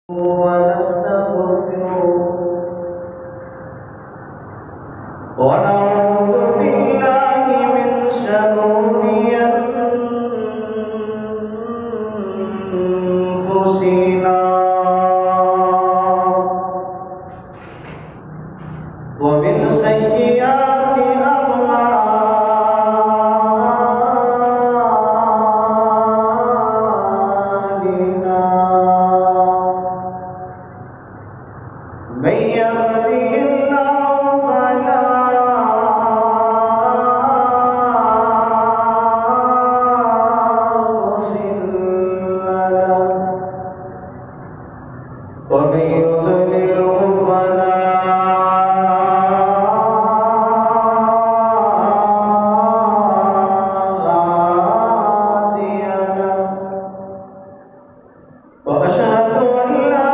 ونستغفره ونعوذ بالله من شرور أنفسنا ومن سيئات أعمالنا من يهده الله فلا مضل له ومن يضلله فلا هادي له وأشهد أن لا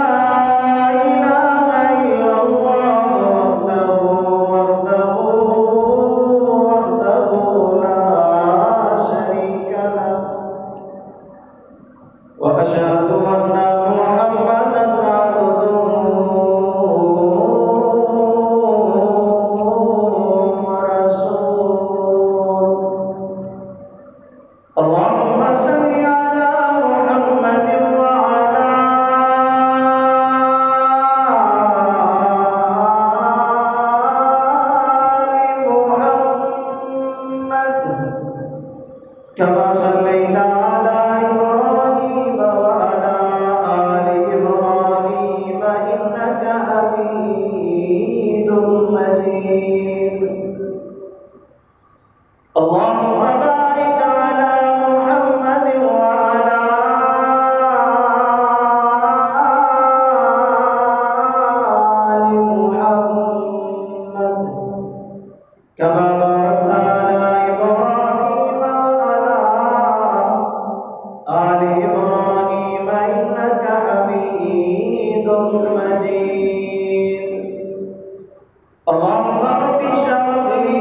إله إلا الله وحده لا شريك له وأشهد أن محمدا عبده ورسوله اللهم صل على محمد وعلى آل محمد كما صليت على إبراهيم وعلى آل إبراهيم إنك حميد مجيد اللهم بارك على محمد وعلى آل محمد كما باركت على إبراهيم وعلى آل إبراهيم إنك حميد مجيد اللهم رب اشرح لي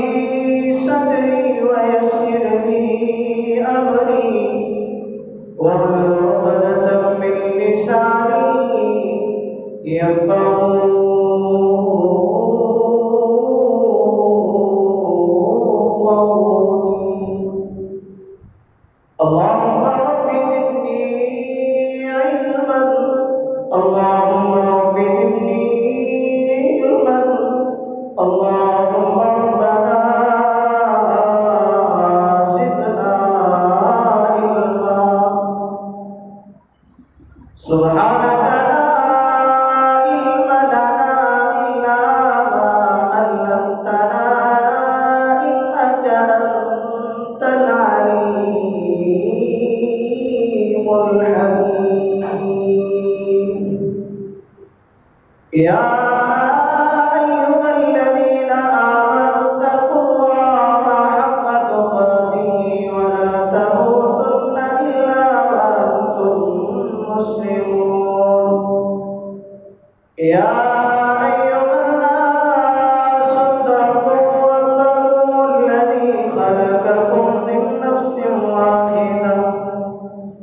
صدري ويسر لي أمري واحلل عقدة من لساني يفقهوا قولي اللهم رب زدني علما اللهم رب زدني علما اللهم ربنا زدنا علما سبحانك لا علم لنا إلا ما علمتنا إنك أنت العليم الحكيم يا أيها الذين آمنوا اتقوا الله حق تقاته ولا تموتن إلا وأنتم مسلمون يا أيها الناس اتقوا ربكم الذي خلقكم من نفس واحدة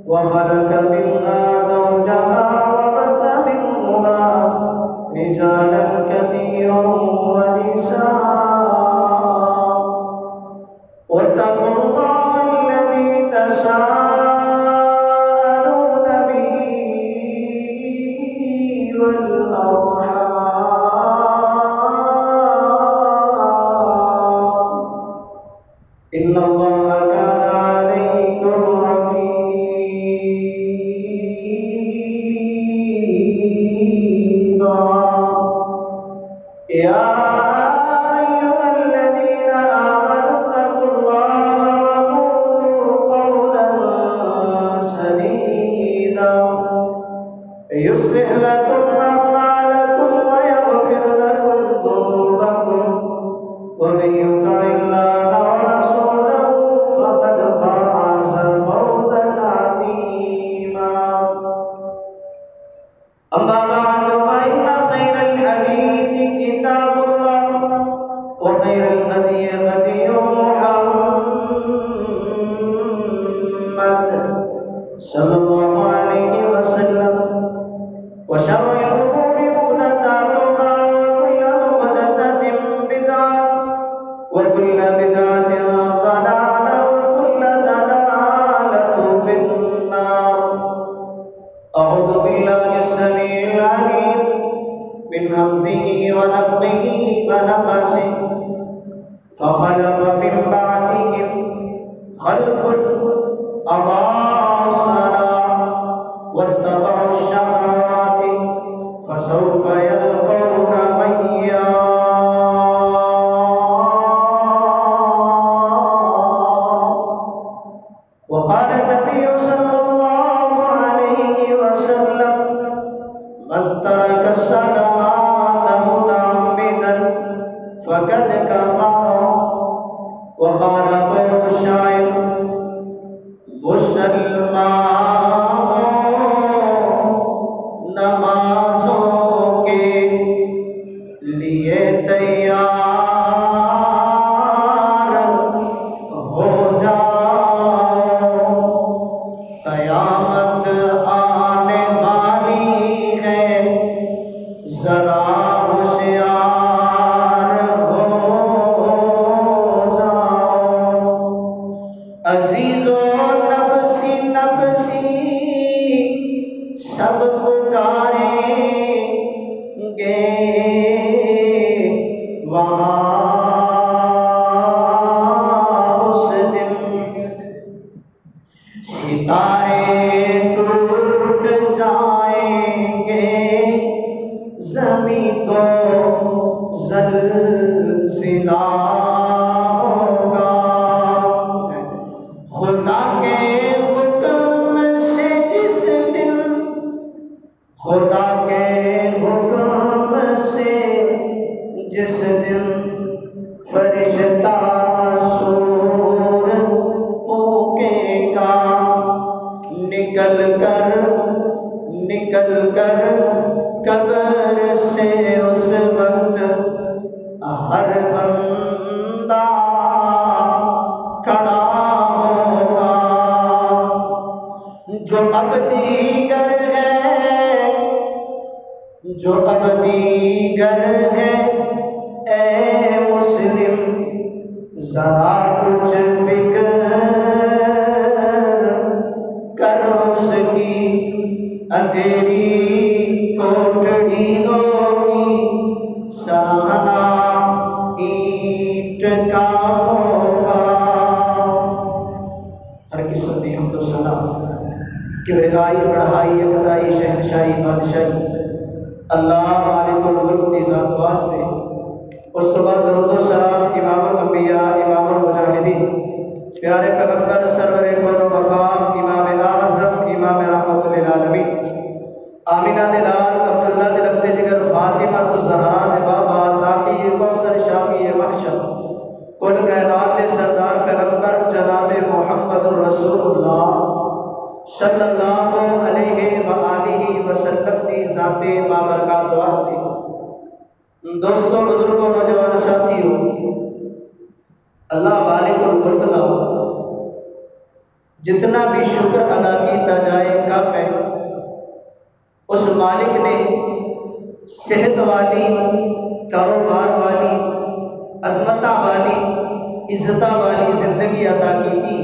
وخلق منها زوجها وبث منهما رجالا كثيرا ونساء واتقوا الله الذي تساءلون به والأرحام إن الله كان عليكم رقيبا يا أيها الذين آمنوا اتقوا الله وقولوا قولا سديدا يصلح لكم أعمالكم ويغفر لكم ذنوبكم ومن يطع الله ورسوله فقد فاز فوزا عظيما أما بعد فإن خير الحديث كتاب الله وخير الهدي هدي محمد صلى الله عليه وسلم وشر الأمور محدثاتها وكل محدثة بدعة وكل بدعة ضلالة وكل ضلالة في النار. أعوذ بالله السميع العليم من همزه ونفخه ونفثه. فخلف من بعدهم خلف أضاعوا الصلاة واتبعوا الشهوات فسوف يلقون غيا. وقال النبي صلى الله عليه وسلم من ترك الصلاة متعمدا فقد كفر. وقال قول الشاعر مسلمان نمازوں کے لیے تیار ہو جاؤ، قیامت آنے والی ہے ذرا ہوشیار ہو جاؤ. عزیزو نفسی نفسی سب پکاریں گے وہاں اس دن، ستارے ٹوٹ جائیں گے، زمین کو زلزلہ ہوگا. خدا کے حکم سے جس دن، خدا کے حکم سے جس دن فرشتہ سور پھونکے گا، نکل کر قبر سے اس وقت ہر بندہ کھڑا ہوگا. جو اب دیگر ہے اے مسلم، ذرا کچھ فکر کرو، اس کی اندھیری کوٹڑی ہوگی، سہنا اینٹ کا ہوگا. ہر قسم کی حمد و ثنا، کبریائی، بڑائی، خدائی، شہنشاہی، بادشاہی اللہ مالک الملک کی ذات واسطے. اس کے بعد درود و سلام امام الانبیاء، امام المجاہدین، پیارے پیغمبر سرور کون و مقام، امام اعظم، امام رحمت للعالمین، آمینہ دلال، عبداللہ دلکتے جگر، فاطمہ الزہرا دے بابا، تاقی کوثر، شافی محشر، کل کائنات سردار پیغمبر جناب محمد رسول اللہ صلی اللہ علیہ وآلہ وسلم کی ذات بابرکات واسطے. دوستوں، بزرگوں، نوجوان ساتھیوں، اللہ مالک الملک کا جتنا بھی شکر ادا کیتا جائے کم ہے. اس مالک نے صحت والی، کاروبار والی، عظمت والی، عزت والی زندگی عطا کی تھی،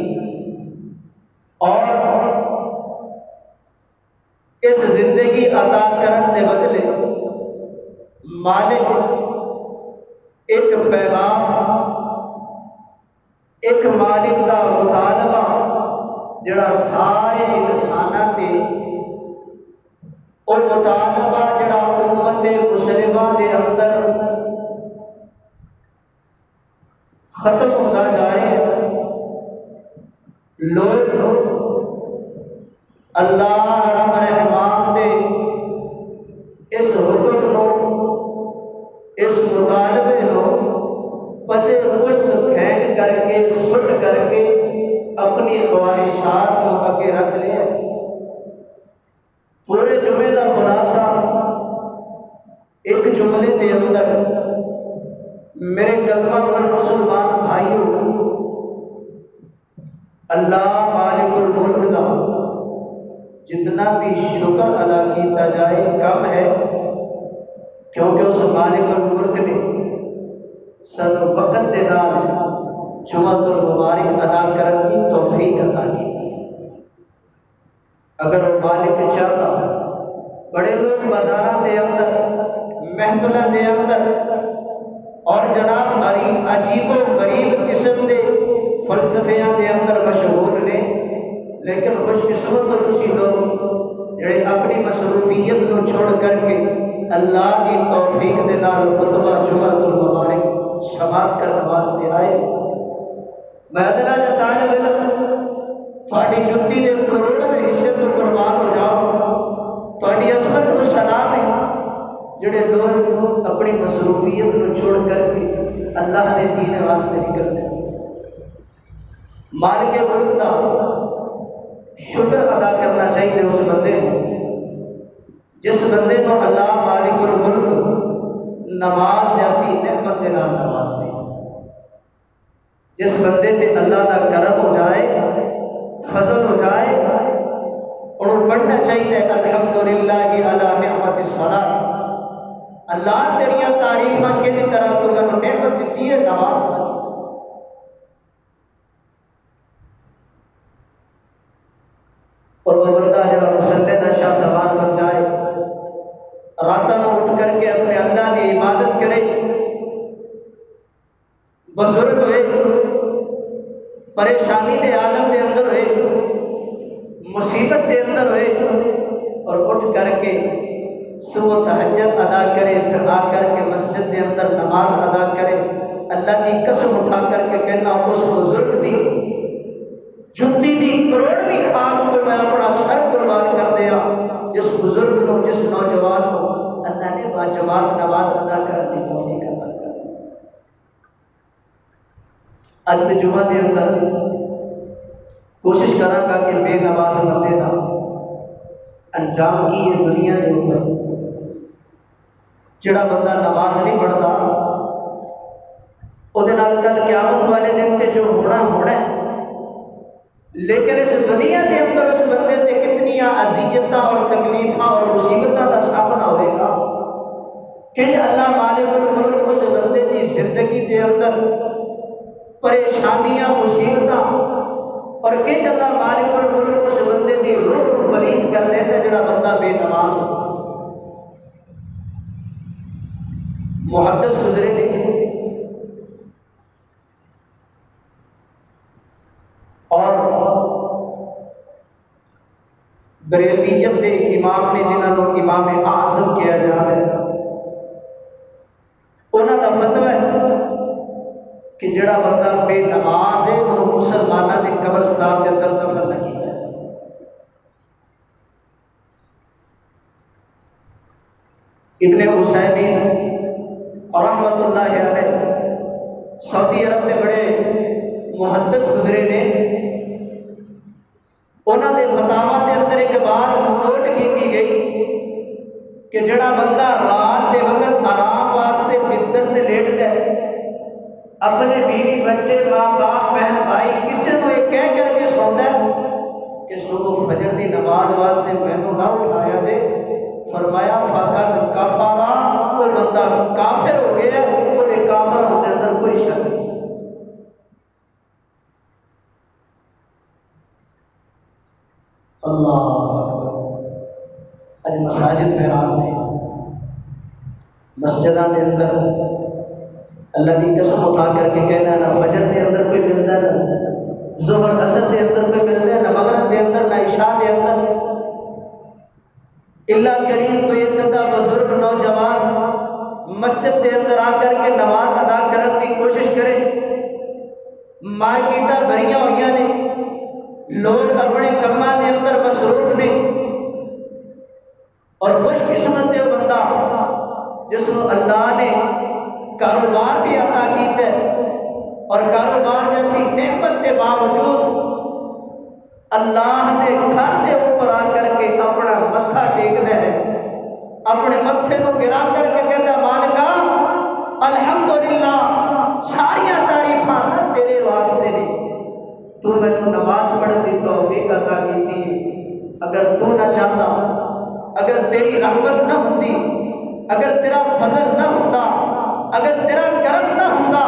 اور اس زندگی عطا کرنے کے بدلے مالک ایک پیغام، ایک مالک کا مطالبہ جڑا سارے انسانوں تے، اور مطالبہ جڑا امت مسلمہ دے اندر ختم ہوتا جا رہا ہے. لوگ اللہ رب رحمان دے اس حکم نو، اس مطالبے نو پسے پشت پھینک کر کے، سٹ کر کے اپنی خواہشات کو اگے رکھ لیا. پورے جمعے کا خلاصہ ایک جملے کے اندر میرے کلمہ پر مسلمان بھائیوں، اللہ مالک الملک کا جتنا بھی شکر ادا کیتا جائے کم ہے، کیونکہ اس مالک الملک نے سن وقت کے نال جمعۃ المبارک ادا کرنے کی توفیق عطا کی تھی۔ اگر وہ مالک چاہتا بڑے لوگ بازاراں دے اندر، محفلاں دے اندر اور جناب عجیب و غریب قسم دے فلسفیاں دے اندر مشہور نے، لیکن خوش قسمت تو تسی لوگ جڑے اپنی مصروفیت کو چھوڑ کر کے اللہ کی توفیق دے نال خطبہ جمعۃ المبارک سماعت کرنے واسطے آئے۔ میں ادنا جا طالب علم تھوڑی جتی دے کروڑوں میں حصے تو قربان ہو جاؤ، تھوڑی عظمت کو سلام ہے جڑے لوگ اپنی مصروفیت کو چھوڑ کر کے اللہ نے دین واسطے نکلتے ہیں۔ مالک ملک کا شکر ادا کرنا چاہیے اس بندے کو جس بندے کو اللہ مالک الملک نماز جیسی نعمت کے نام نواز دے، جس بندے تے اللہ کا کرم ہو جائے، فضل ہو جائے، اور پڑھنا چاہیے الحمدللہ علی نعمت الصلاۃ، اللہ تیریاں تعریفاں کس طرح تو میں نعمت دیتی ہے نماز پر۔ اور وہ بندہ جب مسلح کا شاہ سوال بن جائے، راتوں میں اٹھ کر کے اپنے اللہ کی عبادت کرے، بزرگ ہوئے، پریشانی کے عالم کے اندر ہوئے، مصیبت کے اندر ہوئے، اور اٹھ کر کے صبح تہجد ادا کرے، پھر آ کر کے مسجد کے اندر نماز ادا کرے، اللہ کی قسم اٹھا کر کے کہنا اس بزرگ دی جتی دی کروڑویں خاک کو میں اپنا سر قربان کر دیا، جس بزرگ کو، جس نوجوان کو اللہ نے باجماعت نماز ادا کرنے کی توفیق عطا کر۔ اج کے جمعہ کے اندر کوشش کراں گا کہ بے نماز بندے کا انجام کی یہ دنیا کے اوپر، جڑا بندہ نماز نہیں پڑھتا وہ کل قیامت والے دن تے جو ہونا ہے، لیکن اس دنیا کے اندر اس بندے سے کتنی اذیتاں اور تکلیفاں اور مصیبتاں کا سامنا ہوئے گا کہ اللہ مالک الملک اس بندے کی زندگی کے اندر پریشانیاں، مصیبتاں، اور کہ اللہ مالک الملک اس بندے کی روح کو پلید کر دیتا جڑا بندہ بے نماز ہو۔ محدث گزرے نے اور بریلویت کے امام نے جنہوں نے امام اعظم کیا جا رہا ہے، انہوں کا فتویٰ ہے کہ جڑا بندہ بے نماز ہے وہ مسلمانوں کے قبرستان کے اندر دفن نہیں ہے۔ ابن عثیمین رحمۃ اللہ علیہ سعودی عرب کے بڑے محدث گزرے نے، انہوں نے فتاوا کے اندر ایک بات نوٹ کی گئی کہ جڑا بندہ رات کے وقت آرام واسطے بستر سے لیٹ گئے، اپنے بیوی بچے، ماں باپ، بہن بھائی کسی کو یہ کہہ کر کے سوتا ہے کہ صبح فجر کی نماز واسطے مینوں نہ اٹھایا دے، فرمایا فقط کفارا، وہ بندہ کافر ہو گیا، وہ کافر ہونے اندر کوئی شک نہیں۔ اللہ اج مساجد میں رات نے مسجدوں کے اندر اللہ کی قسم اٹھا کر کے کہنا نہ فجر کے اندر کوئی ملتا ہے، نہ ظہر اثر کے اندر کوئی ملتا ہے، نہ مغرب کے اندر، نہ عشاء کے اندر، اللہ کریم کوئی ابتدا بزرگ نوجوان مسجد کے اندر آ کر کے نماز ادا کرنے کی کوشش کرے۔ مارکیٹاں بھریاں ہوئی نے، لوگ اپنے کماں کے اندر مصروف نے، اور خوش قسمت ہے وہ بندہ جس کو اللہ نے کاروبار بھی عطا کیتا ہے، اور کاروبار جیسی نعمت کے باوجود اللہ نے گھر کے اوپر آ کر کے اپنا متھا ٹیکتا ہے، اپنے متھے کو گرا کر کے کہتا مالکا الحمدللہ، ساریاں تعریفاں تیرے واسطے نے، تو میں نماز پڑھنے کی توفیق عطا کی، اگر تو نہ چاہتا، اگر تیری رحمت نہ ہوتی، اگر تیرا فضل نہ ہوتا، اگر تیرا کرم نہ ہوتا،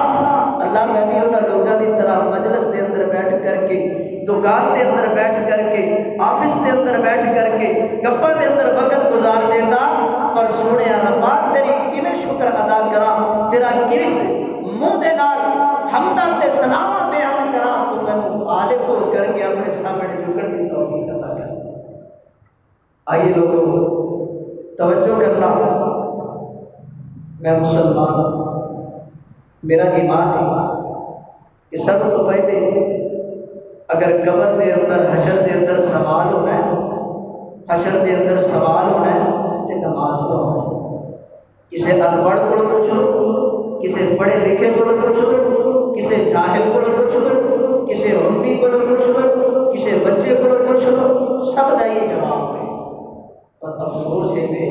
اللہ میں بھی انہاں لوگوں کی طرح مجلس کے اندر بیٹھ کر کے، دکان کے اندر بیٹھ کر کے، آفس کے اندر بیٹھ کر کے، گپاں کے اندر وقت گزار دیتا۔ پر سونے ربا تیری کیویں شکر ادا کرا، تیرا کس منہ دے نال حمداں تے ثناواں بیان کرا، تو مینوں غالب ہو کر کے اپنے سامنے جھکن کی توفیق عطا کر۔ آئیے لوگوں توجہ کرنا، میں مسلمان ہوں، میرا ایمان ہے کہ سب تو پہلے اگر قبر کے اندر حشر کے اندر سوال ہونا ہے، حشر کے اندر سوال ہونا ہے تو نماز کا ہونا ہے۔ کسی ان پڑھ کو پوچھ لو، کسی پڑھے لکھے کو پوچھ لو، کسی جاہل کو پوچھ لو، کسی امی کو پوچھ لو، کسی بچے کو پوچھ لو، سب کا یہ جواب ہے۔ اور افسوس ہے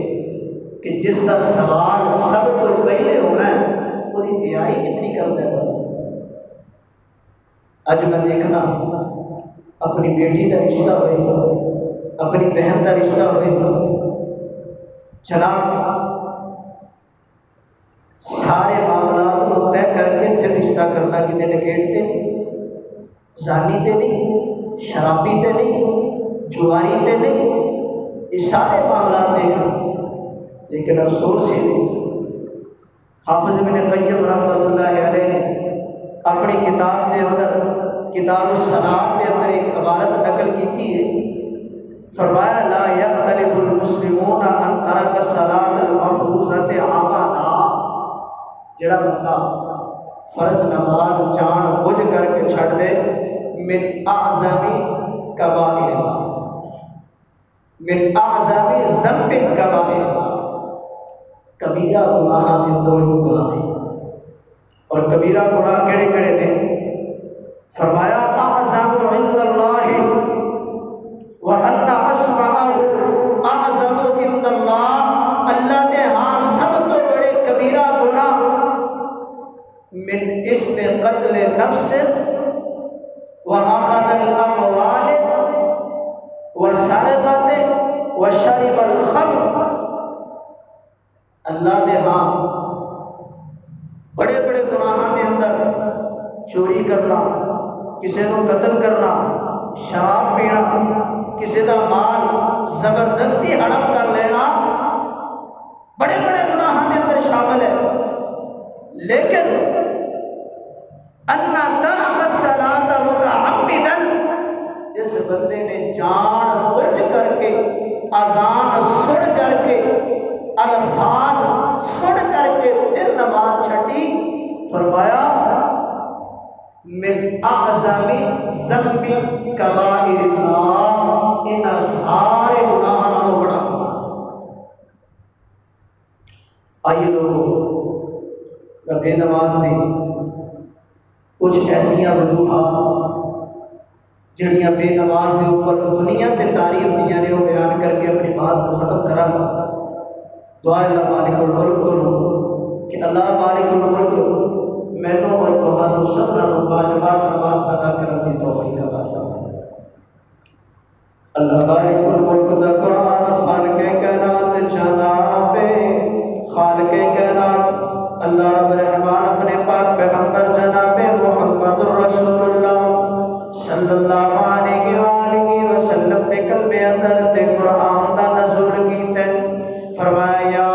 کہ جس کا سوال سب تو پہلے ہونا ہے وہ تیاری کتنی کرتا ہے۔ اج میں دیکھنا اپنی بیٹی کا رشتہ ہوئے، اپنی بہن کا رشتہ ہوئے، جناب سارے معاملات کو طے کر کے پھر رشتہ کرنا، کتنے نکیٹ تے زانی تے نہیں، شرابی تے نہیں، جواری تے نہیں، یہ سارے معاملات دیکھنا۔ لیکن افسوس ہے حافظ ابن قیم رحمۃ اللہ علیہ نے اپنی کتاب کے اندر کتاب الصلاۃ کے اندر ایک عبارت نقل کی ہے، فرمایا لا یختلف المسلمون ان ترک الصلاۃ المفروضۃ عمدا، جڑا بندہ فرض نماز جان بوجھ کر کے چھڑ دے، من اعظم کبائر، من اعظم ذنب کبائر، کبیرہ گناہ کے دو گناہ ہیں۔ اور کبیرہ گناہ کیڑے کیڑے نے؟ فرمایا اعظم عند اللہ وان اسمعه اعظم عند اللہ، اللہ کے ہاں سب تو بڑے کبیرہ گناہ من اسم قتل نفس واخذ الاموال وسرقت وشرب الخمر، اللہ کے ہاں بڑے بڑے گناہوں کے اندر چوری کرنا، کسی کو قتل کرنا، شراب پینا، کسی کا مال زبردستی ہڑپ کر لینا، بڑے بڑے گناہوں کے اندر شامل ہے۔ لیکن اللہ ترک الصلاۃ متعمدا، جس بندے نے جان بوجھ کر کے اذان سن کر کے الفاظ سن کر کے پھر نماز چھٹی، فرمایا من اعظم ذنب کبائر اللہ، ان سارے گناہوں کو بڑا۔ آئیے لوگوں بے نماز نے کچھ ایسا وجوہات جڑیاں بے نماز کے اوپر دنیا تے تاریخ دیاں نے وہ بیان کر کے اپنی بات کو ختم کرا۔ دعا اللہ مالک الملک کو کہ اللہ مالک الملک مینوں اور تمہاروں سب نوں باجماعت نماز ادا کرنے کی توفیق عطا فرمائے۔ اللہ مالک الملک دا قرآن خالق کائنات جناب خالق کائنات اللہ رب الرحمن اپنے پاک پیغمبر جناب محمد رسول اللہ صلی اللہ علیہ وآلہ وسلم دے قلب اندر تے قرآن دا نزول کیتے، فرمایا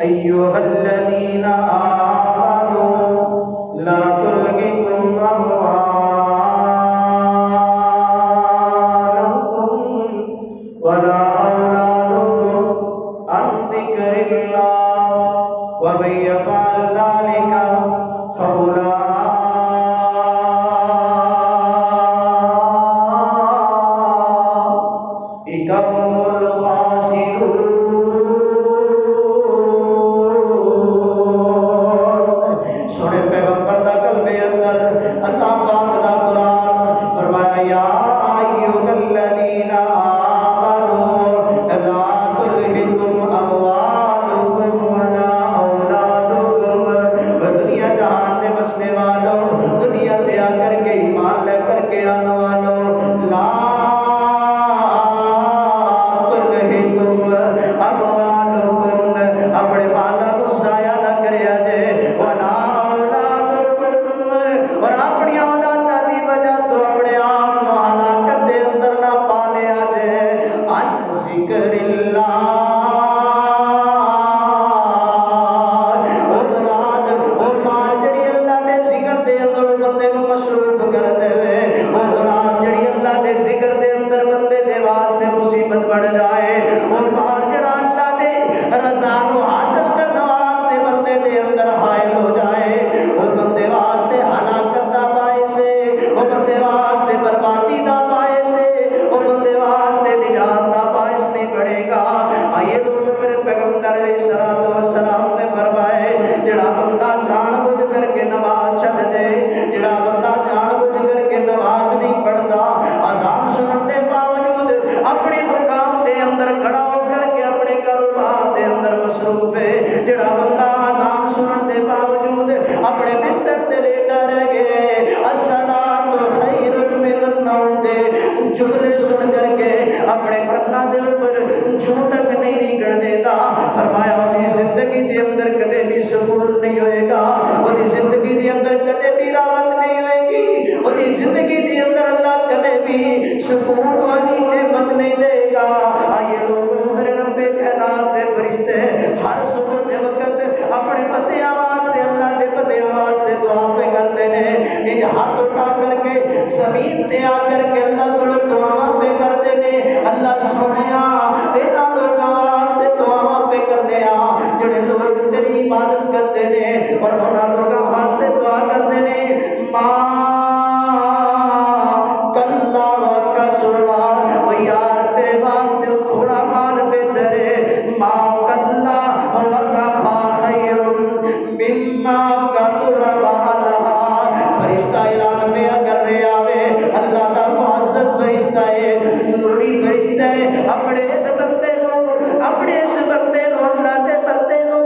ایھا الذین آمنوا لا تلہکم اموالکم ولا اولادکم عن ذکر اللہ ومن یفعل ذلک فاولئک هم الخاسرون۔ سونے پیغمبر دا قلب اندر اللہ پاک دا قرآن فرمایا یا ایھا الذین آمنوا لا تلہکم اموالکم ولا اولادکم، دنیا جہان میں بسنے والوں، دنیا بڑھ جائے اور بار جڑا اللہ دے رضا نو حاصل کرنے واسطے بندے دے اندر حائل ہو جائے اور بندے واسطے ہلاکت دا باعث ہے وہ بندے واسطے بربادی دا باعث ہے وہ بندے واسطے نجات دا باعث نہیں بڑھے گا آئیے دوستو میرے پیغمبر علیہ السلام نے فرمائے جڑا بندہ جان بوجھ کر کے نماز چھڈ دے جڑا بندہ جان بوجھ کر کے نماز نہیں پڑھدا اذان سنن دے باوجود اپنی دکان دے اندر کھڑا ہو کر کے اپنے کاروبار دے اندر مصروف ہے جڑا بندہ اذان سنن دے باوجود اپنے بستر تے لیٹا رہ گئے الصلاۃ خیر من النوم دے جملے سن کر کے اپنے کنا دے اوپر جھوٹک نہیں نکل دیتا فرمایا وہ زندگی دے اندر کدے بھی سکون نہیں ہوئے گا وہ زندگی دے اندر کدے بھی راحت نہیں ہوئے گی وہ زندگی دے اندر اللہ کدے بھی سکون والی نعمت نہیں دے گا آئیے لوگوں میرے رب کائنات دے فرشتے ہر صبح دے وقت اپنے بندیاں واسطے اللہ دے بندیاں واسطے دعا پہ کرتے ہیں یہ ہاتھ اٹھا کر کے زمین تے آ کر کے اللہ کو دعا پہ کرتے ہیں اللہ سنیا اینا لوگوں واسطے دعا پہ کرتے ہیں جڑے لوگ تیری عبادت کرتے ہیں اور انہاں لوگوں واسطے دعا کرتے ہیں ماں کلا وکسوا او یار تیرے واسطے تھوڑا مال بہتر ہے ماں کلا وکفا خیر مما کثر وعلھا فرشتہ اعلان میں اگر رہے آوے اللہ دا معزز فرشتہ ہے نوری فرشتہ ہے اپنے اس بندے نو اللہ دے بندے نو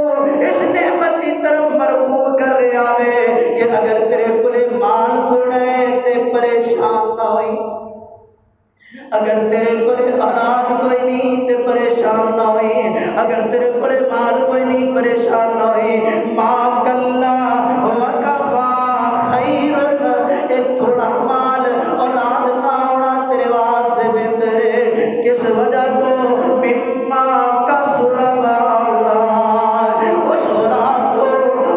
اس نعمت کی طرف مرغوب کر رہے آوے کہ اگر تیرے کولے مال تھوڑا ہے تے پریشان نہ ہوئی اگر تیرے کولے اولاد کوئی نہیں تے پریشان نہ ہوئی اگر تیرے کولے مال کوئی نہیں پریشان نہ ہوئی ما کلا وکفا خیر اے تھوڑا مال اولاد نہ ہونا تیرے واسطے بہتر ہے کس وجہ تو مما کثر وعلھا اس اولاد کو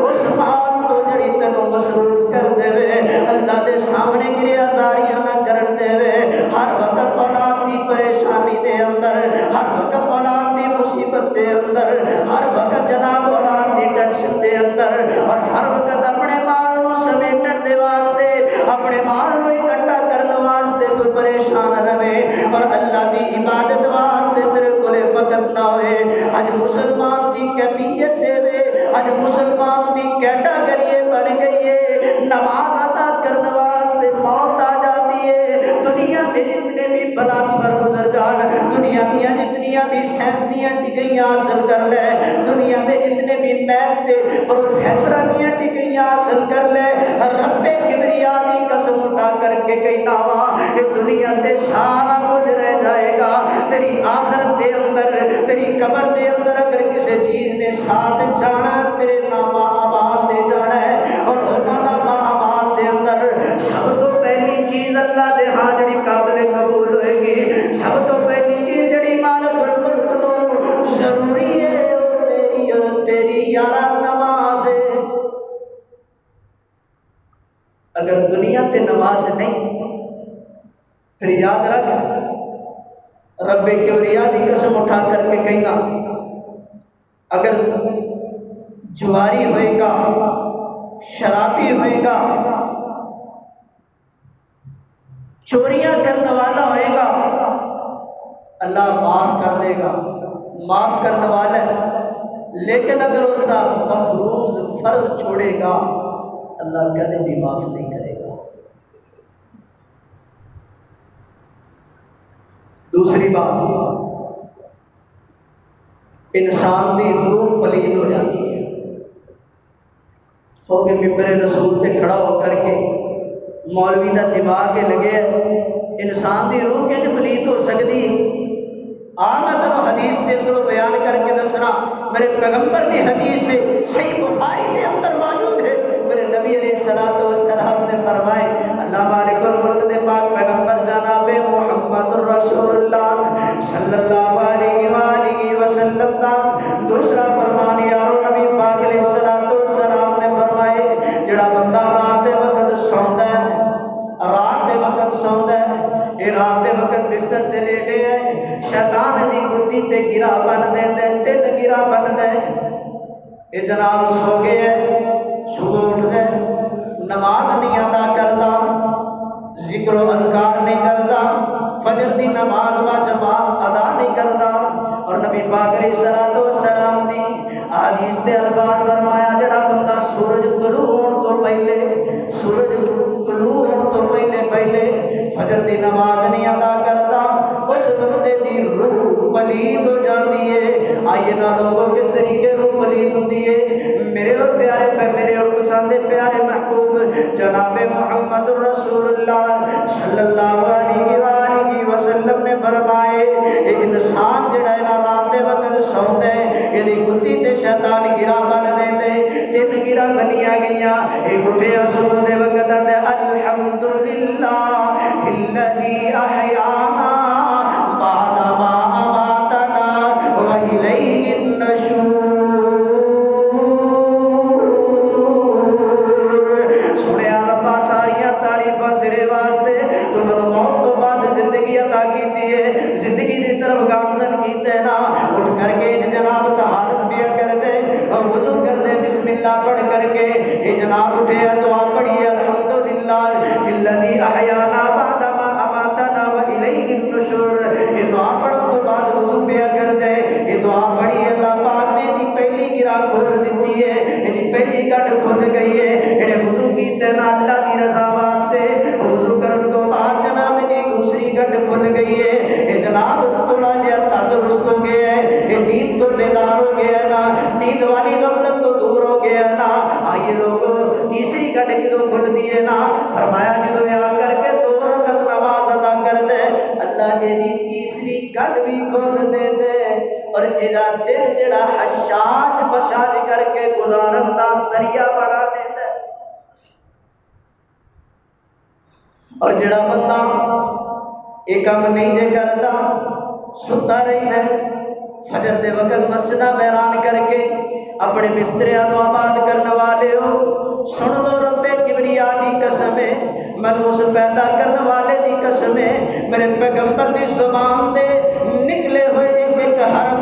اس مال کو جڑی تینوں مصروف کر دے اللہ دے سامنے گریا زاریاں نہ کرن دے ہر وقت اولاد دی پریشانی دے اندر ہر وقت اولاد دی مصیبت دے اندر ہر وقت جناب اولاد دی ٹینشن دے اندر اور ہر وقت اپنے مال نو سمیٹن دے واسطے اپنے مال نو اکٹھا کرنے واسطے تو پریشان رہے اور اللہ دی عبادت واسطے تیرے کولے وقت نہ ہوئے اج مسلمان دی کیفیت دے اج مسلمان دی کیٹاگری بن گئی ہے نماز ادا کرنے واسطے موت آ جاتی ہے دنیا کے جتنے بھی فلاسفر گزر جان دنیا دیا جتنی بھی سائنس دیا ڈگریاں حاصل کر لے دنیا کے جتنے بھی میتھ کے پروفیسر دیا ڈگریاں حاصل کر لے رب کبریا دی قسم اٹھا کر کے کہنا وا کہ دنیا تے سارا کچھ رہ جائے گا تیری آخرت دے اندر تیری قبر دے اندر اگر کسی چیز نے ساتھ جانا تیرے نام آباد دے جانا ہے اور نام آباد دے اندر سب تو پہلی چیز اللہ دے ہاں جڑی قابل قبول ہوئے گی سب تو پہلی چیز جڑی مالک الملک نو ضروری ہے اور تیری یارا نماز ہے اگر دنیا تے نماز نہیں پھر یاد رکھ رب کبریا دی قسم اٹھا کر کے کہنا اگر جواری ہوئے گا شرابی ہوئے گا چوریاں کرنے والا ہوئے گا اللہ معاف کر دے گا معاف کرنے والا ہے لیکن اگر اس کا مفروض فرض چھوڑے گا اللہ کبھی بھی معاف نہیں کرے گا دوسری بات انسان کی روح پلید ہو جاتی ہے ہو کے ممبر رسول سے کھڑا ہو کر کے مولوی کا دماغ لگے انسان کی روح کے پلید ہو سکتی میں تینوں حدیث کے اندر بیان کر کے دسنا میرے پیغمبر کی حدیث سے صحیح بخاری کے اندر موجود ہے میرے نبی علیہ الصلوۃ والسلام نے فرمائے اللہ مالک الملک دے پاک پیغمبر جناب محمد رسول اللہ صلی اللہ علیہ وآلہ وسلم کا دوسرا فرمان یارو نبی پاک علیہ الصلوۃ والسلام نے فرمائے جڑا بندہ رات دے وقت سوندا ہے رات دے وقت سوندا ہے یہ رات دے وقت بستر تے لیٹے ہے شیطان گدی تے گرا بن دے دے، تین گرا بن دے، یہ جناب سو گئے، صبح اٹھ دے، نماز نہیں ادا کرتا، ذکر و اذکار نہیں کرتا، فجر دی نماز با جماعت ادا نہیں کرتا، اور نبی پاک علیہ الصلوۃ والسلام دی حدیث دے الفاظ فرمایا جڑا بندہ سورج طلوع ہون تو پہلے فجر دی نماز نہیں ادا کرتا، اس بندے دی روح پلید ہو جاتی ہے۔ آئیے نا لوگوں کس طریقے روح پلید ہوتی ہے؟ میرے اور پیارے میرے اور پسند پیارے محبوب جناب محمد رسول اللہ صلی اللہ علیہ وآلہ وسلم نے فرمائے انسان جڑا ہے نا رات دے وقت سوندا ہے، یہ گدی تے شیطان گرا بن دے، تین گرا بنیا گئیاں، یہ اٹھیا صبح دے وقت اندے الحمدللہ الذی احیانا بعد ما اماتنا والیہ النشور۔ سنیا ربا ساریاں تعریفاں تیرے واسطے، تم نے موت تو بعد زندگی عطا کی ہے، زندگی دی طرف گامزن کیتے نا، اٹھ کر کے جناب طہارت پیا کر دے اور وضو کر دے، بسم اللہ پڑھ کر کے یہ جناب اٹھے دعا پڑھیے الحمدللہ الذی احیانا بعد ما اماتنا والیہ النشور۔ یہ دعا پڑھن تو بعد وضو پیا کر دے، یہ دعا پڑھی اللہ پاک نے دی پہلی گرا کھول دیتی ہے، یہ پہلی گھٹ کھل گئی ہے، یہ وضو کیتے نا اللہ دی رضا واسطے، وضو کرن تو بعد جناب دی دوسری گھٹ کھل گئی ہے، یہ جناب تھوڑا جہا تندرست ہو گیا ہے، یہ نیند تو بیدار ہو گیا ہے نا، نیند والی غفلت تو دور ہو گیا ہے نا۔ آئیے لوگوں تیسری گھٹ کدوں کھل دی ہے نا، فرمایا جدو آ کر کے 2 رکعت نماز ادا کر دے، اللہ یہ تیسری گھٹ بھی کھول دے دے، اور یہ دل جڑا حشاش بشاش کر کے گزارن دا ذریعہ بنا دے دے۔ اور جڑا بندہ یہ کام نہیں جے کرتا، ستا رہی ہے، فجر دے وقت مسجدہ ویران کر کے اپنے بستریاں تو آباد کرنے والے ہو، سن لو رب کبریا دی قسم ہے، منوس پیدا کرنے والے دی قسم ہے، میرے پیغمبر دی زبان دے نکلے ہوئے ایک حرف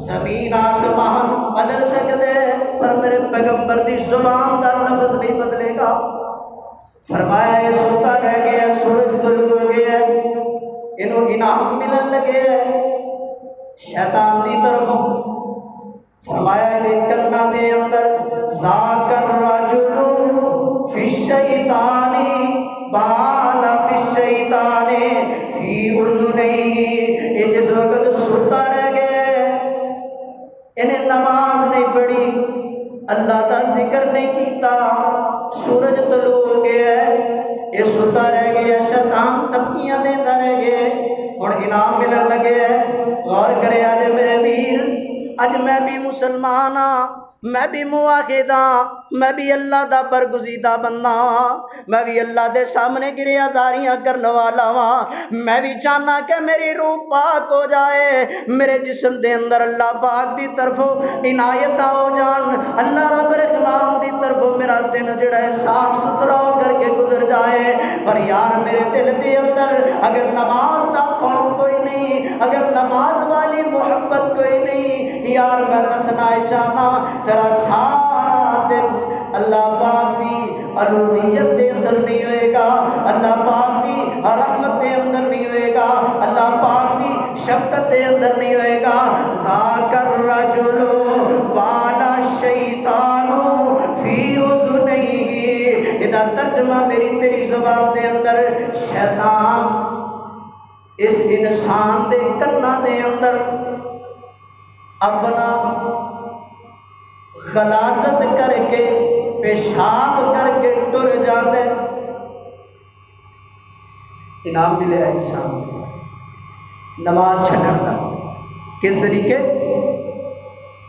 زمین آسمان بدل سکتے، پر میرے پیغمبر دی زبان دا لفظ نہیں بدلے گا۔ فرمایا یہ سوتا رہ گیا، سورج طلوع ہو گیا، انہوں انعام ملن لگے شیطان دی طرف، فرمایا یہ کرنا دے اندر ذاکر الرجل فی الشیطان بال فی الشیطان فی اذنیہ، یہ جس وقت سوتا رہ گئے، انہیں نماز نہیں پڑھی، اللہ کا ذکر نہیں کیتا، سورج طلوع ہو گیا ہے، یہ سوتا رہ گیا، شیطان تپیاں دیتا رہ گئے، اور انعام ملن لگے ہے۔ غور کرے آج میرے ویر، اج میں بھی مسلمان ہاں، میں بھی موحد ہاں، میں بھی اللہ دا برگزیدہ بندہ ہاں، میں بھی اللہ دے سامنے گریہ زاریاں کرنے والا ہاں، میں بھی چاہنا کہ میری روح پاک ہو جائے، میرے جسم دے اندر اللہ پاک دی طرفوں عنایت ہو جان، اللہ رب الرحمن دی طرفوں میرا دن جڑا ہے صاف ستھرا ہو کر کے گزر جائے۔ پر یار میرے دل دے اندر اگر نماز دا خوف کوئی نہیں، اگر نماز والی محبت کوئی نہیں، یار میں دسنا چاہنا تیرا سارا دن اللہ پاک دی الوہیت دے اندر نہیں ہوئے گا، اللہ پاک دی رحمت دے اندر نہیں ہوئے گا، اللہ پاک دی شفقت دے اندر نہیں ہوئے گا۔ ذاکر الرجل والا الشیطان فی اذنیہ، ادا ترجمہ میری تیری زبان دے اندر شیطان اس انسان دے کرنا دے اندر اپنا غلاظت کر کے پیشاب کر کے ٹر جاندے، انعام ملے انسان نماز چھڈن دا۔ کس طریقے؟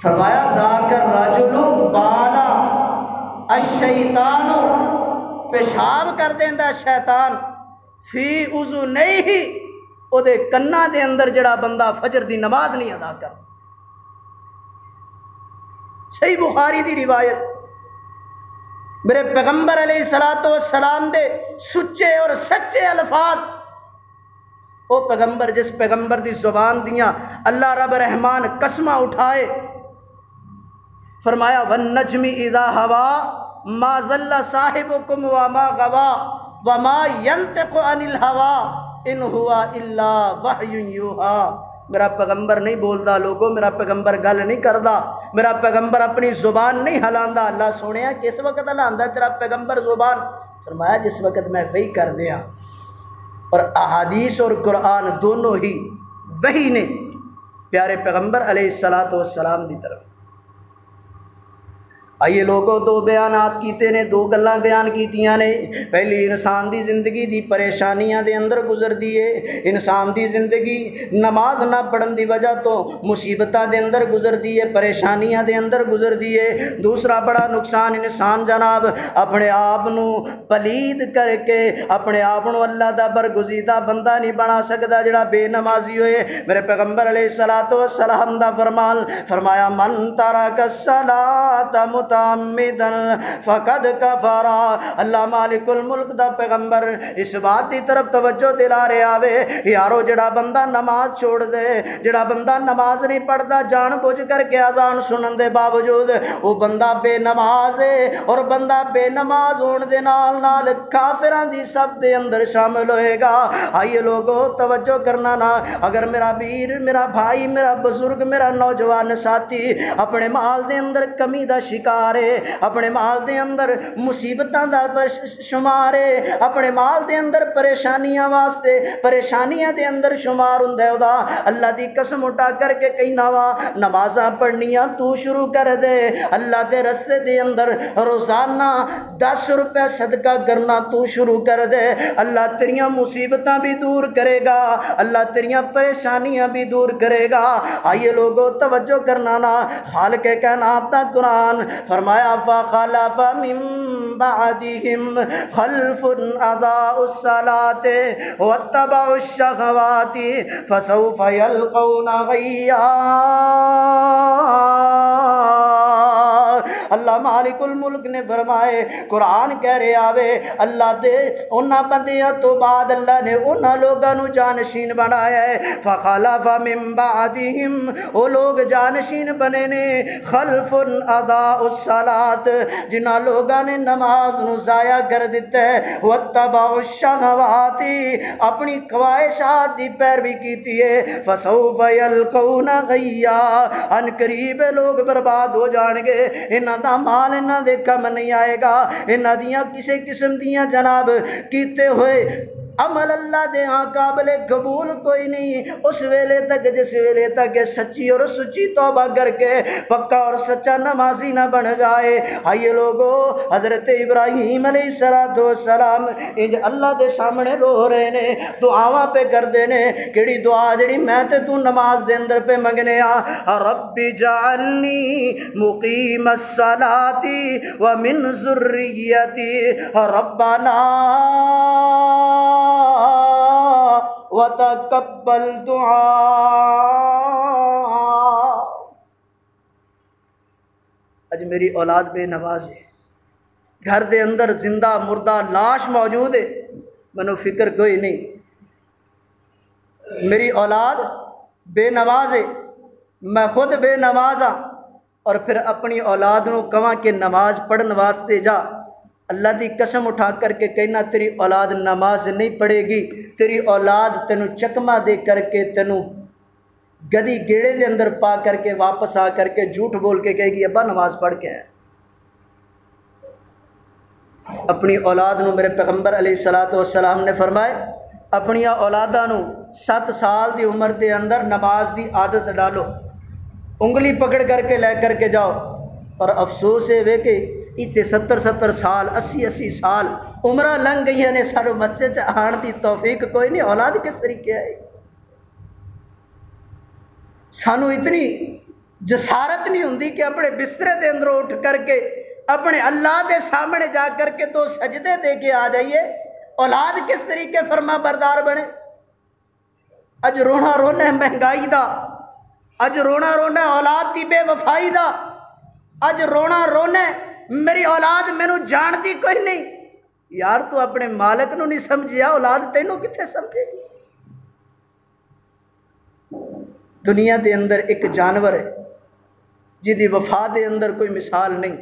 فرمایا ذاکر الرجل بالا الشیطان، پیشاب کر دیندا شیطان فی اذنیہ، او دے کناں دے اندر جڑا بندہ فجر دی نماز نہیں ادا کر۔ صحیح بخاری دی روایت، میرے پیغمبر علیہ الصلوۃ والسلام دے سچے اور سچے الفاظ، وہ پیغمبر جس پیغمبر دی زبان دیاں اللہ رب رحمان قسمہ اٹھائے، فرمایا وَالنَّجْمِ اِذَا هَوَا مَا ضَلَّ صَاحِبُكُمْ وَمَا غَوَا وَمَا يَنْطِقُ عَنِ الْهَوَا إِنْ هُوَ إِلَّا وَحْيٌ يُوحَىٰ۔ میرا پیغمبر نہیں بولدا لوگوں، میرا پیغمبر گل نہیں کردا، میرا پیغمبر اپنی زبان نہیں ہلاندا۔ اللہ سونے کس وقت ہلاندا تیرا پیغمبر زبان؟ فرمایا جس وقت میں وحی کر دیا۔ اور احادیث اور قرآن دونوں ہی وحی نے پیارے پیغمبر علیہ السلام دی طرف۔ آئیے لوگوں دو بیانات کیتے نے، دو گلاں بیان کیتیاں نے۔ پہلی انسان دی زندگی دی پریشانیاں دے اندر گزر دیے، انسان دی زندگی نماز نہ پڑھن دی وجہ تو مصیبتاں دے اندر گزر دیے، پریشانیاں دے اندر گزر دیے۔ دوسرا بڑا نقصان انسان جناب اپنے آپ نو پلید کر کے اپنے آپ نو اللہ دا برگزیدہ بندہ نہیں بنا سکدا جڑا بے نمازی ہوئے۔ میرے پیغمبر علیہ السلام دا فرمان فرمایا من ترک الصلاۃ متعمدا فقد کفر۔ اللہ مالک الملک دا پیغمبر اس بات دی طرف توجہ دلا رہے آوے، یارو جڑا بندہ نماز چھوڑ دے، جڑا بندہ نماز نہیں پڑھدا جان بوجھ کر کے اذان سنن دے باوجود، وہ بندہ بے نماز ہے، اور بندہ بے نماز ہون دے نال نال کافراں دی صف دے اندر شامل ہوئے گا۔ آئیے لوگوں توجہ کرنا نا، اگر میرا ویر، میرا بھائی، میرا بزرگ، میرا نوجوان ساتھی اپنے مال دے اندر کمی دا شکار ہے، اپنے مال دے اندر مصیبتاں دا شمار ہے، اپنے مال دے اندر پریشانیاں واسطے پریشانیاں دے اندر شمار ہوندا ہے، اللہ دی قسم اٹھا کر کے کہنا وا نمازاں پڑھنیاں تو شروع کر دے، اللہ دے رستے دے اندر روزانہ 10 روپے صدقہ کرنا تو شروع کر دے، اللہ تیریاں مصیبتاں بھی دور کرے گا، اللہ تیریاں پریشانیاں بھی دور کرے گا۔ آئیے لوگوں توجہ کرنا نا، خالق کائنات دا قرآن فرمایا فخلف من بعدهم خلف اضاعوا الصلاة واتبعوا الشهوات فسوف يلقون غيا۔ اللہ مالک الملک نے فرمائے، قرآن کہہ رہے آوے اللہ دے انہاں بندیاں تو بعد اللہ نے انہاں لوگاں نو جانشین بنایا ہے۔ فخلف من بعدهم، وہ لوگ جانشین بنے نے خلف اضاعوا الصلاة، جنہاں لوگاں نے نماز نو ضائع کر دیتا ہے، واتبعوا الشہوات، اپنی خواہشات دی پیروی کیتی ہے، فسوف یلقون غیا، ان قریب لوگ برباد ہو جان گے، انہاں دا مال انہاں دے کم نہیں آئے گا، انہاں دیاں کسے قسم دیاں جناب کیتے ہوئے عمل اللہ دے ہاں قابل قبول کوئی نہیں، اس ویلے تک جس ویلے تک سچی اور سچی توبہ کر کے پکا اور سچا نمازی نہ بن جائے۔ آئیے لوگو حضرت ابراہیم علیہ السلام انج اللہ دے سامنے رو رہے نے، دعاواں پہ کر دے نے، کیڑی دعا جڑی میں تے تو نماز دے اندر پہ منگنے آ، رب جعلنی مقیم الصلاة ومن ذریتی ربنا وتقبل دعا۔ اج میری اولاد بے نماز ہے، گھر دے اندر زندہ مردہ لاش موجود ہے، منو فکر کوئی نہیں، میری اولاد بے نماز ہے، میں خود بے نماز ہاں، اور پھر اپنی اولاد نو کہاں کہ نماز پڑھن واسطے جا، اللہ دی قسم اٹھا کر کے کہنا تیری اولاد نماز نہیں پڑھے گی، تیری اولاد تینوں چکما دے کر کے تینوں گدی گیڑے دے اندر پا کر کے واپس آ کر کے جھوٹ بول کے کہے گی ابا نماز پڑھ کے آئے۔ اپنی اولاد نو میرے پیغمبر علیہ السلام نے فرمائے اپنی اولاداں نو 7 سال دی عمر دے اندر نماز دی عادت ڈالو، انگلی پکڑ کر کے لے کر کے جاؤ، اور افسوس ہے وے کہ اتنے 70 سال 80 سال عمرہ لنگ گئی نے، سارے مسجد آن دی توفیق کوئی نہیں، اولاد کس طریقے آئے؟ سانو اتنی جسارت نہیں ہوندی کہ اپنے بسترے دے اندر اٹھ کر کے اپنے اللہ دے سامنے جا کر کے 2 سجدے دے کے آ جائیے، اولاد کس طریقے فرما بردار بنے؟ اج رونا رونا مہنگائی دا، اج رونا رونا اولاد دی بے وفائی دا، اج رونا رونا میری اولاد مینوں جانتی کوئی نہیں۔ یار تو اپنے مالک نو نہیں سمجھیا، اولاد تینوں کتنے سمجھے گی؟ دنیا دے اندر ایک جانور ہے جدی وفا دے اندر کوئی مثال نہیں،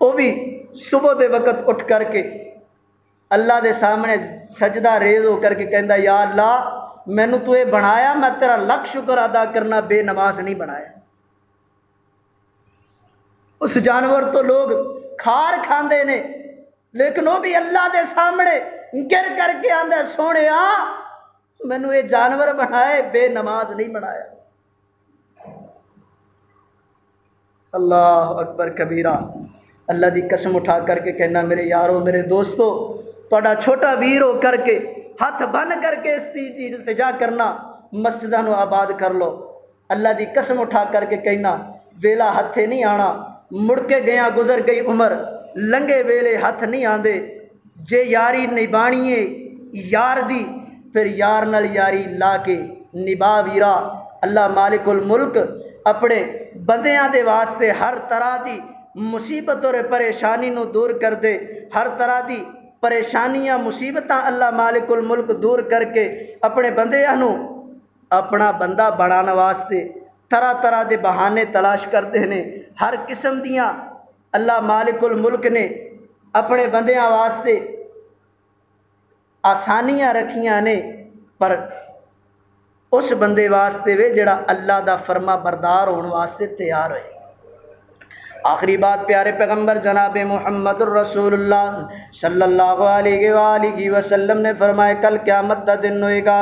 وہ بھی صبح دے وقت اٹھ کر کے اللہ دے سامنے سجدہ ریز ہو کر کے کہندا یا اللہ مینوں تو یہ بنایا، میں تیرا لاکھ شکر ادا کرنا، بے نماز نہیں بنایا۔ اس جانور تو لوگ کھار کھاندے نے، لیکن وہ بھی اللہ دے سامنے گر کر کے آندا سونے مینوں یہ جانور بنائے، بے نماز نہیں بنایا۔ اللہ اکبر کبیرہ۔ اللہ دی قسم اٹھا کر کے کہنا میرے یارو میرے دوستو، تہاڈا چھوٹا ویر ہو کر کے ہاتھ بن کر کے اس دی التجا کرنا، مسجداں نو آباد کر لو۔ اللہ دی قسم اٹھا کر کے کہنا ویلا ہتھے نہیں آنا، مڑ کے گیا گزر گئی عمر، لنگے ویلے ہاتھ نہیں آندے۔ جے یاری نبھانی ہے یار دی، پھر یار نال یاری لا کے نبھا ویرا۔ اللہ مالک الملک اپنے بندیاں دے واسطے ہر طرح دی مصیبت اور پریشانی نو دور کر دے، ہر طرح دی پریشانیاں مصیبتاں اللہ مالک الملک دور کر کے اپنے بندیاں نو اپنا بندہ بنانے واسطے طرح طرح دے بہانے تلاش کرتے ہیں۔ ہر قسم دیاں اللہ مالک الملک نے اپنے بندیاں واسطے آسانیاں رکھیاں نے، پر اس بندے واسطے وے جڑا اللہ دا فرما بردار ہونے واسطے تیار ہوئے۔ آخری بات پیارے پیغمبر جناب محمد الرسول اللہ صلی اللہ علیہ وآلہ وسلم نے فرمایا کل قیامت دا دن ہوئے گا،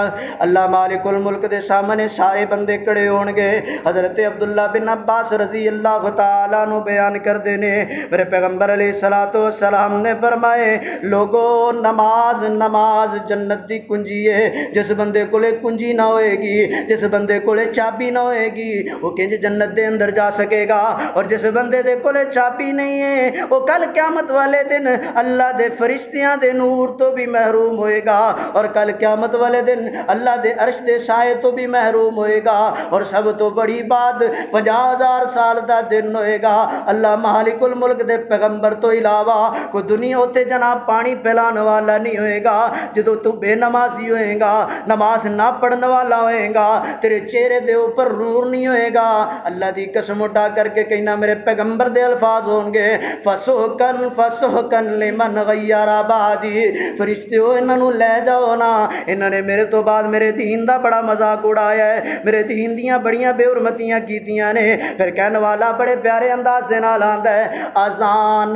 اللہ مالک الملک دے سامنے سارے بندے کھڑے ہون گے۔ حضرت عبداللہ بن عباس رضی اللہ تعالیٰ عنہ بیان کر دینے میرے پیغمبر علیہ السلام نے فرمائے لوگو نماز نماز جنت دی کنجی ہے، جس بندے کولے کنجی نہ ہوئے گی، جس بندے کولے چابی نہ ہوئے گی وہ کنج جنت دے اندر جا سکے گا، اور جس بندے دے کولے چابی نہیں ہے وہ کل قیامت والے دن اللہ دے فرشتیاں دے نور تو بھی محروم ہوئے گا، اور کل قیامت والے دن اللہ دے عرش دے سائے تو بھی محروم ہوئے گا، اور سب تو بڑی بات 50,000 سال دا دن ہوئے گا۔ اللہ مالک الملک دے پیغمبر تو علاوہ کوئی دنیا ہوتے جناب پانی پھیلانے والا نہیں ہوئے گا۔ جدو تو بے نمازی ہوئے گا، نماز نہ پڑھنے والا ہوئے گا، تیرے چہرے دے اوپر نور نہیں ہوئے گا۔ اللہ دی قسم اٹھا کر کے کہنا میرے پیغمبر دے الفاظ ہوں گے فسحقن لمن غیر بعدی، فرشتیو انہاں نوں لے جاؤ نا، انہاں نے میرے تو بعد میرے دین دا بڑا مذاق اڑایا ہے، میرے دین دیاں بڑیاں بے حرمتیاں کیتیاں نے۔ پھر کہنے والا بڑے پیارے انداز دے نال آندا ہے اذان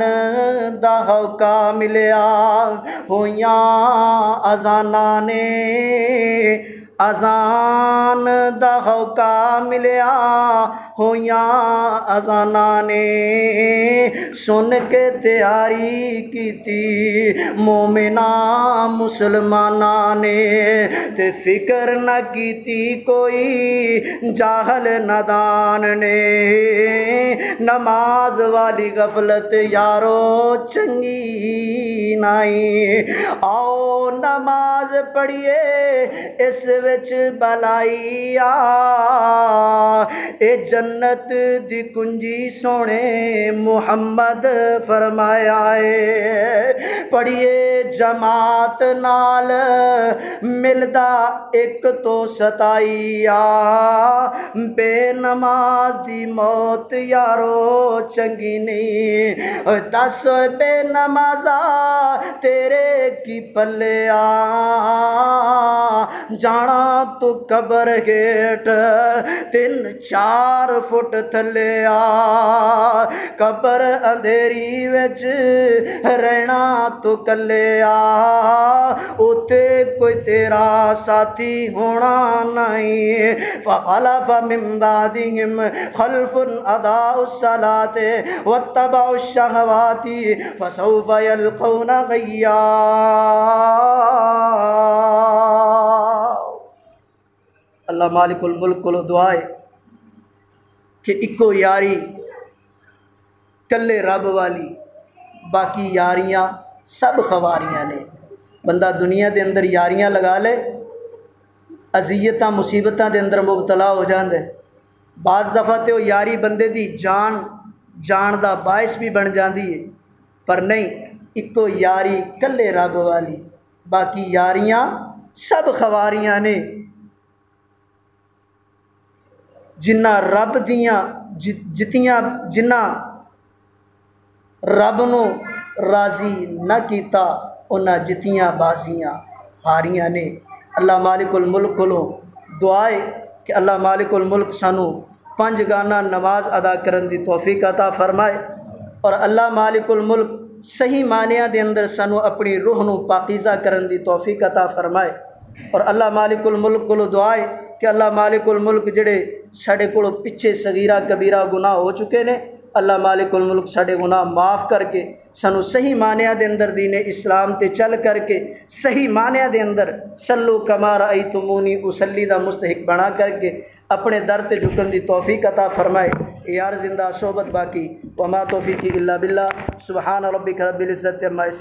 دا ہوکا ملیا ہویاں اذاناں نے، اذان دا ہوکا ملیا ہویاں اذاناں نے، سن کے تیاری کیتی مومناں مسلماناں نے، تے فکر نہ کیتی کوئی جاہل نادان نے، نماز والی غفلت یارو چنگی نائی، آؤ نماز پڑھیے اس وچ بلائی اے جنت دی کنجی سونے محمد فرمایا ہے، پڑھیے جماعت نال ملدا ایک تو ستائی بے نماز دی موت یارو چنگی نہیں، دس بے نمازا تیرے کی پلے جانا تو قبر گیٹ 3-4 فٹ تھلے قبر اندھیری وچ رہنا تو کلے اوتے کوئی تیرا ساتھی ہونا نہیں، فخلف من بعدہم خلف اضاعوا الصلاۃ واتبعوا الشہوات فسوف یلقون غیا۔ اللہ مالک الملک کو دعا ہے کہ اکو یاری کلے رب والی، باقی یاریاں سب خواریاں نے۔ بندہ دنیا دے اندر یاریاں لگا لے، اذیتاں مصیبتاں دے اندر مبتلا ہو جاندے، بعض دفعہ تے وہ یاری بندے دی جان دا باعث بھی بن جاندی ہے، پر نہیں، اکو یاری کلے رب والی، باقی یاریاں سب خواریاں نے جنہ رب دیاں جتیاں جنہ رب نو راضی نہ کیتا انہاں جتیاں بازیاں ہاریاں نے۔ اللہ مالک الملک کو دعا ہے کہ اللہ مالک الملک سانو 5 گانا نماز ادا کرن دی توفیق عطا فرمائے، اور اللہ مالک الملک صحیح معنیاں دے اندر سانو اپنی روح نو پاکیزہ کرن دی توفیق عطا فرمائے، اور اللہ مالک الملک کو دعا ہے کہ اللہ مالک الملک جڑے ساڈے کول پیچھے صغیرہ کبیرہ گناہ ہو چکے نے، اللہ مالک الملک ساڈے گناہ معاف کر کے سانو صحیح معنیاں دے اندر دین اسلام تے چل کر کے صحیح معنیاں دے اندر صلو کما رأیتمونی اصلی دا مستحق بنا کر کے اپنے در تے جھکن دی توفیق عطا فرمائے۔ یار زندہ صحبت باقی، وما توفیقی الا باللہ، سبحان ربک رب العزت عما یصفون۔